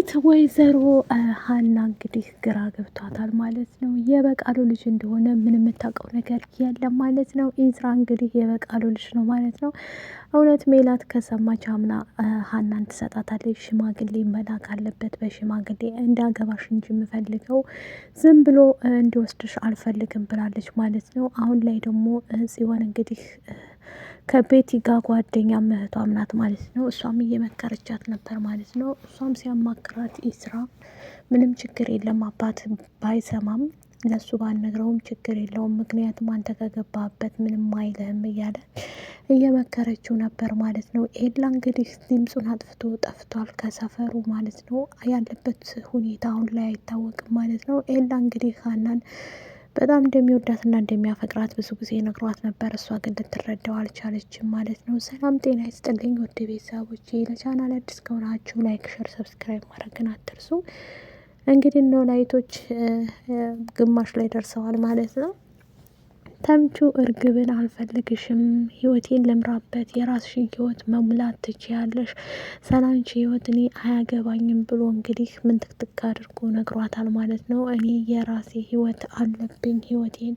ኖላዊት ወይዘሮ ሀና እንግዲህ ግራ ገብቷታል ማለት ነው። የበቃሉ ልጅ እንደሆነ ምን የምታውቀው ነገር የለም ማለት ነው። ኢዝራ እንግዲህ የበቃሉ ልጅ ነው ማለት ነው። እውነት ሜላት ከሰማች አምና ሀናን ትሰጣታለች። ሽማግሌ መላክ አለበት፣ በሽማግሌ እንዳገባሽ እንጂ የምፈልገው ዝም ብሎ እንዲወስድሽ አልፈልግም ብላለች ማለት ነው። አሁን ላይ ደግሞ ጽዮን እንግዲህ ከቤቲ ጋር ጓደኛ እህቷም ናት ማለት ነው። እሷም እየመከረቻት ነበር ማለት ነው። እሷም ሲያማክራት ኢስራ ምንም ችግር የለም አባት ባይሰማም ለሱ ባልነግረውም ችግር የለውም፣ ምክንያቱም አንተ ከገባህበት ምንም አይልህም እያለ እየመከረችው ነበር ማለት ነው። ኤላ እንግዲህ ድምፁን አጥፍቶ ጠፍቷል ከሰፈሩ ማለት ነው። ያለበት ሁኔታ አሁን ላይ አይታወቅም ማለት ነው። ኤላ እንግዲህ ሀናን በጣም እንደሚወዳትና እንደሚያፈቅራት ብዙ ጊዜ ነግሯት ነበር። እሷ ግን ልትረዳው አልቻለችም ማለት ነው። ሰላም ጤና ይስጥልኝ ውድ ቤተሰቦቼ፣ ለቻናል አዲስ ከሆናችሁ ላይክ፣ ሸር፣ ሰብስክራይብ ማድረግን አትርሱ። እንግዲህ ኖላዊቶች ግማሽ ላይ ደርሰዋል ማለት ነው። ተምቹ እርግብን አልፈልግሽም፣ ህይወቴን ልምራበት፣ የራስሽን ህይወት መሙላት ትችያለሽ፣ ሰላንቺ ህይወት እኔ አያገባኝም ብሎ እንግዲህ ምን ትክትክ አድርጎ ነግሯታል ማለት ነው። እኔ የራሴ ህይወት አለብኝ፣ ህይወቴን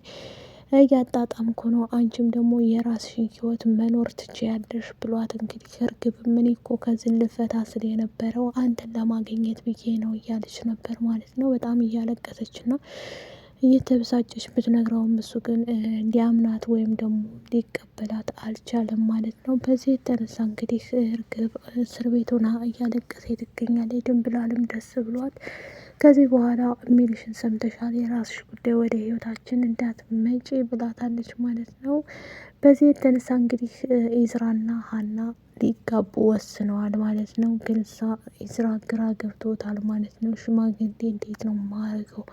እያጣጣምኩ ነው፣ አንቺም ደግሞ የራስሽን ህይወት መኖር ትችያለሽ ብሏት እንግዲህ እርግብ ምን እኮ ከዚህ ልፈታ ስል የነበረው አንተን ለማግኘት ብዬ ነው እያለች ነበር ማለት ነው። በጣም እያለቀሰች ነው እየተበሳጨች ብትነግረውም እሱ ግን ሊያምናት ወይም ደግሞ ሊቀበላት አልቻለም ማለት ነው። በዚህ የተነሳ እንግዲህ እርግብ እስር ቤት ሆና እያለቀሰ ትገኛለች። ድንብላልም ደስ ብሏት ከዚህ በኋላ ሚልሽን ሰምተሻል፣ የራስሽ ጉዳይ፣ ወደ ህይወታችን እንዳትመጪ ብላታለች ማለት ነው። በዚህ የተነሳ እንግዲህ ኢዝራና ሀና ሊጋቡ ወስነዋል ማለት ነው። ግን እሷ ኢዝራ ግራ ገብቶታል ማለት ነው። ሽማግሌ እንዴት ነው ማረገው፣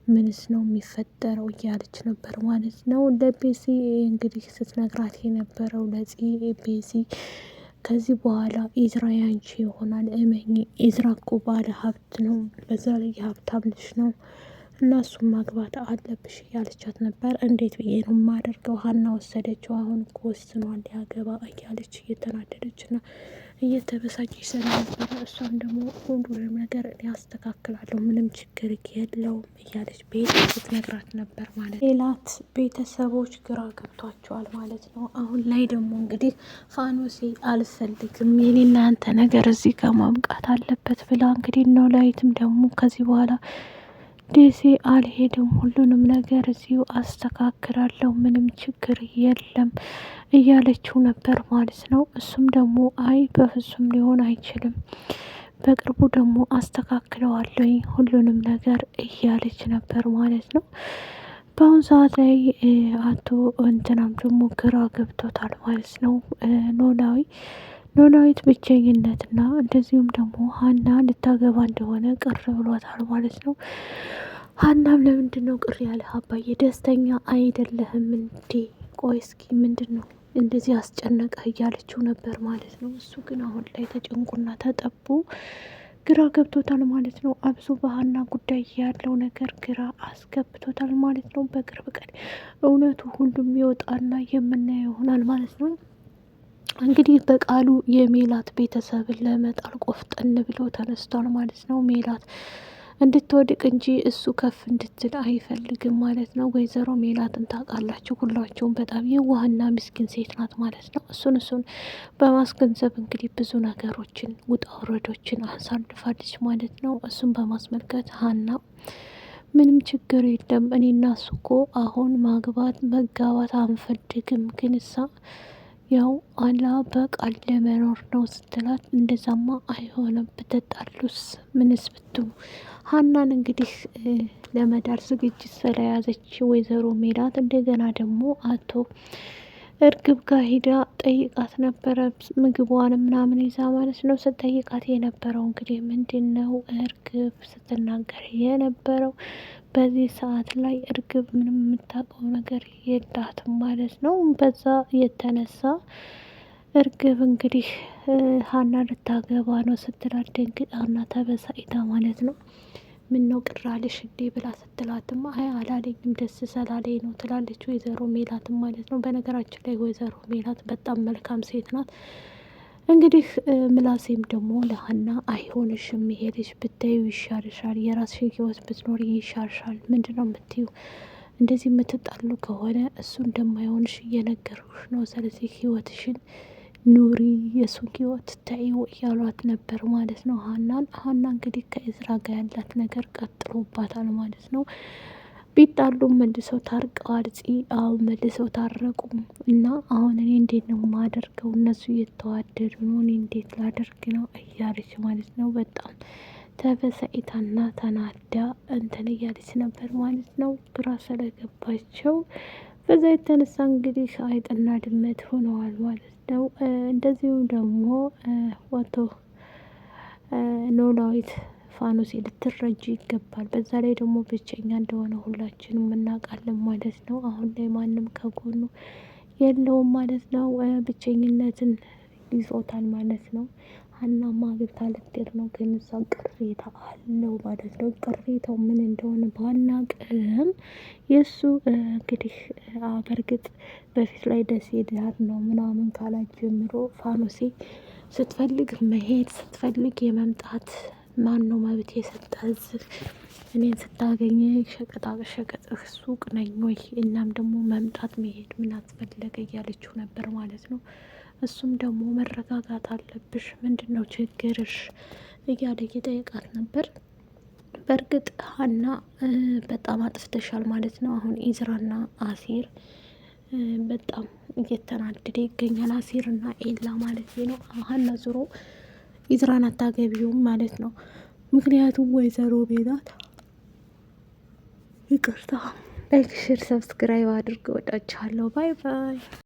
ምንስ ነው የሚፈጠረው እያለች ነበር ማለት ነው። ለቤዚ እንግዲህ ስትነግራት የነበረው ለጽ ቤዚ ከዚህ በኋላ ኢዝራ ያንቺ ይሆናል፣ እመኚ፣ ኢዝራ እኮ ባለ ሀብት ነው፣ በዛ ላይ የሀብታም ልጅ ነው እና እሱም ማግባት አለብሽ እያለቻት ነበር። እንዴት ብዬ ነው የማደርገው፣ ሀና ወሰደችው፣ አሁን እኮ ወስኗል ሊያገባ እያለች እየተናደደች ና እየተበሳጨች ስለነበረ እሷም ደግሞ ሁሉንም ነገር ያስተካክላለሁ፣ ምንም ችግር የለውም እያለች ቤት ስትነግራት ነበር ማለት ነው። ሌላት ቤተሰቦች ግራ ገብቷቸዋል ማለት ነው። አሁን ላይ ደግሞ እንግዲህ ፋኖሴ አልፈልግም፣ የኔና ያንተ ነገር እዚህ ጋር ማብቃት አለበት ብላ እንግዲህ ኖላዊትም ደግሞ ከዚህ በኋላ ደሴ አልሄድም፣ ሁሉንም ነገር እዚሁ አስተካክላለሁ፣ ምንም ችግር የለም እያለችው ነበር ማለት ነው። እሱም ደግሞ አይ በፍጹም ሊሆን አይችልም፣ በቅርቡ ደግሞ አስተካክለዋለኝ ሁሉንም ነገር እያለች ነበር ማለት ነው። በአሁኑ ሰዓት ላይ አቶ እንትናም ደግሞ ግራ ገብቶታል ማለት ነው። ኖላዊት ብቸኝነትና እንደዚሁም ደግሞ ሀና ልታገባ እንደሆነ ቅር ብሏታል ማለት ነው። ሀናም ለምንድን ነው ቅር ያለ አባዬ፣ ደስተኛ አይደለህም እንዴ? ቆይ እስኪ ምንድን ነው እንደዚህ አስጨነቀ እያለችው ነበር ማለት ነው። እሱ ግን አሁን ላይ ተጨንቁና ተጠቡ ግራ ገብቶታል ማለት ነው። አብሶ በሀና ጉዳይ ያለው ነገር ግራ አስገብቶታል ማለት ነው። በቅርብ ቀን እውነቱ ሁሉም ይወጣና የምናየው ይሆናል ማለት ነው። እንግዲህ በቃሉ የሜላት ቤተሰብን ለመጣል ቆፍጠን ብሎ ተነስቷል ማለት ነው። ሜላት እንድትወድቅ እንጂ እሱ ከፍ እንድትል አይፈልግም ማለት ነው። ወይዘሮ ሜላትን ታውቃላችሁ ሁላችሁም፣ በጣም የዋህና ምስኪን ሴት ናት ማለት ነው። እሱን በማስገንዘብ እንግዲህ ብዙ ነገሮችን ውጣ ውረዶችን አሳልፋለች ማለት ነው። እሱን በማስመልከት ሀና ምንም ችግር የለም፣ እኔና እሱ እኮ አሁን መጋባት አንፈልግም፣ ግን እሳ ያው አላ በቃል ለመኖር ነው ስትላት፣ እንደዛማ አይሆንም፣ ብትጣሉስ ምንስ ብትሉ ሀናን እንግዲህ ለመዳር ዝግጅት ስለያዘች ወይዘሮ ሜላት እንደገና ደግሞ አቶ እርግብ ጋር ሂዳ ጠይቃት ነበረ። ምግቧን ምናምን ይዛ ማለት ነው። ስጠይቃት የነበረው እንግዲህ ምንድን ነው እርግብ ስትናገር የነበረው በዚህ ሰዓት ላይ እርግብ ምንም የምታውቀው ነገር የላትም ማለት ነው። በዛ የተነሳ እርግብ እንግዲህ ሀና ልታገባ ነው ስትላት ደንግጣና ተበሳጭታ ማለት ነው። ምን ነው ቅራልሽ እንዴ ብላ ስትላትም አይ አላለኝም ደስ ስላለኝ ነው ትላለች ወይዘሮ ሜላትም ማለት ነው። በነገራችን ላይ ወይዘሮ ሜላት በጣም መልካም ሴት ናት። እንግዲህ ምላሴም ደግሞ ለሀና አይሆንሽም፣ ይሄ ልጅ ብታዩ ይሻልሻል፣ የራስሽን ህይወት ብትኖር ይሻልሻል። ምንድን ነው የምትዩ? እንደዚህ የምትጣሉ ከሆነ እሱ እንደማይሆንሽ እየነገርኩሽ ነው። ስለዚህ ህይወትሽን ኑሪ፣ የእሱን ህይወት ተይው እያሏት ነበር ማለት ነው ሀና እንግዲህ ከእዝራ ጋር ያላት ነገር ቀጥሎባታል ማለት ነው። ቢጣሉም መልሰው ታርቀዋል። አሁን መልሰው ታረቁም እና አሁን እኔ እንዴት ነው ማደርገው? እነሱ እየተዋደዱ ነው፣ እኔ እንዴት ላደርግ ነው እያለች ማለት ነው። በጣም ተበሳጭታና ተናዳ እንትን እያለች ነበር ማለት ነው። ግራ ስለገባቸው በዛ የተነሳ እንግዲህ አይጥና ድመት ሆነዋል ማለት ነው። እንደዚሁም ደግሞ ወቶ ኖላዊት ፋኖሴ ልትረጂ ይገባል። በዛ ላይ ደግሞ ብቸኛ እንደሆነ ሁላችንም እናውቃለን ማለት ነው። አሁን ላይ ማንም ከጎኑ የለውም ማለት ነው። ብቸኝነትን ይዞታል ማለት ነው። ሀናማ ግብታ ልትሄድ ነው፣ ግን እዛ ቅሬታ አለው ማለት ነው። ቅሬታው ምን እንደሆነ ባናቅም የእሱ እንግዲህ በእርግጥ በፊት ላይ ደስ ይላል ነው ምናምን ካላት ጀምሮ ፋኖሴ ስትፈልግ መሄድ ስትፈልግ የመምጣት ማን ነው መብት የሰጠህ? እኔን ስታገኘ ሸቀጣ በሸቀጥህ ሱቅ ነኝ ወይ? እናም ደግሞ መምጣት መሄድ ምን አስፈለገ እያለችው ነበር ማለት ነው። እሱም ደግሞ መረጋጋት አለብሽ፣ ምንድን ነው ችግርሽ እያለ እየጠየቃት ነበር። በእርግጥ ሀና በጣም አጥፍተሻል ማለት ነው። አሁን ኢዝራና አሲር በጣም እየተናደደ ይገኛል። አሲርና ኤላ ማለት ነው። ሀና ዙሮ ኢዝራን አታገቢውም ማለት ነው። ምክንያቱም ወይዘሮ ሜላት ይቅርታ ላይክ፣ ሼር፣ ሰብስክራይብ አድርገው። ወዳችኋለሁ። ባይ ባይ።